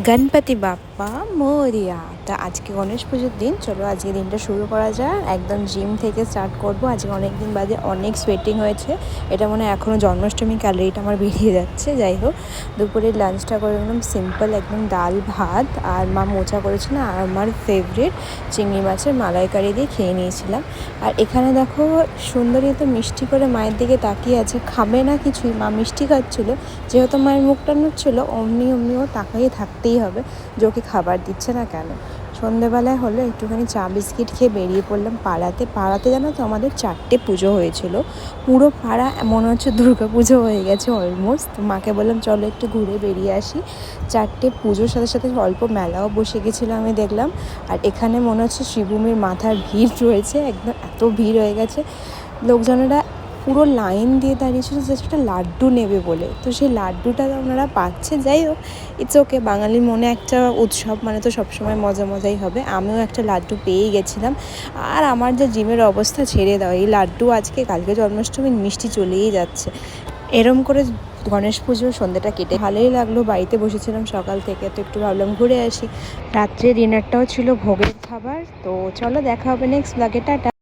Ganapati Bappa Moria. তা আজকে গণেশ পুজোর দিন, চলো আজকে দিনটা শুরু করা যায়। একদম জিম থেকে স্টার্ট করব। আজকে অনেক দিন বাদে অনেক সোয়েটিং হয়েছে। এটা মনে হয় এখনও জন্মাষ্টমী ক্যালোরিটা আমার বেরিয়ে যাচ্ছে। যাই হোক, দুপুরের লাঞ্চটা করে নিলাম সিম্পল, একদম ডাল ভাত, আর মা মোচা করেছিল, আর আমার ফেভারিট চিংড়ি মাছের মালাইকারি দিয়ে খেয়ে নিয়েছিলাম। আর এখানে দেখো সুন্দরী তো মিষ্টি করে মায়ের দিকে তাকিয়ে আছে, খাবে না কিছুই, মা মিষ্টি খাচ্ছিলো। যেহেতু মায়ের মুখটা নড়ছিল, অমনি ও তাকাইয়ে থাকতেই হবে যে ওকে খাবার দিচ্ছে না কেন। সন্ধেবেলায় হলো একটুখানি চা বিস্কিট খেয়ে বেরিয়ে পড়লাম পাড়াতে জানো তো আমাদের 4টে পুজো হয়েছিল। পুরো পাড়া মনে হচ্ছে দুর্গা পুজো হয়ে গেছে অলমোস্ট। তো মাকে বললাম চলো একটু ঘুরে বেরিয়ে আসি। 4টে পুজোর সাথে সাথে অল্প মেলাও বসে গেছিলো আমি দেখলাম। আর এখানে মনে হচ্ছে শ্রীভূমির মাথার ভিড় রয়েছে, একদম এত ভিড় হয়ে গেছে। লোকজনেরা পুরো লাইন দিয়ে দাঁড়িয়েছিল যে একটা লাড্ডু নেবে বলে। তো সেই লাড্ডুটা ওনারা পাচ্ছে। যাই হোক, ইটস ওকে, বাঙালির মনে একটা উৎসব মানে তো সবসময় মজাই হবে। আমিও একটা লাড্ডু পেয়েই গেছিলাম। আর আমার যে জিমের অবস্থা ছেড়ে দাও, এই লাড্ডু আজকে কালকে জন্মাষ্টমীর মিষ্টি চলেই যাচ্ছে। এরম করে গণেশ পুজোর সন্ধ্যাটা কেটে ভালোই লাগলো। বাড়িতে বসেছিলাম সকাল থেকে, তো একটু ভাবলাম ঘুরে আসি। রাত্রে ডিনারটাও ছিল ভোগের খাবার। তো চলো দেখা হবে নেক্সট ব্লগে, টাটা।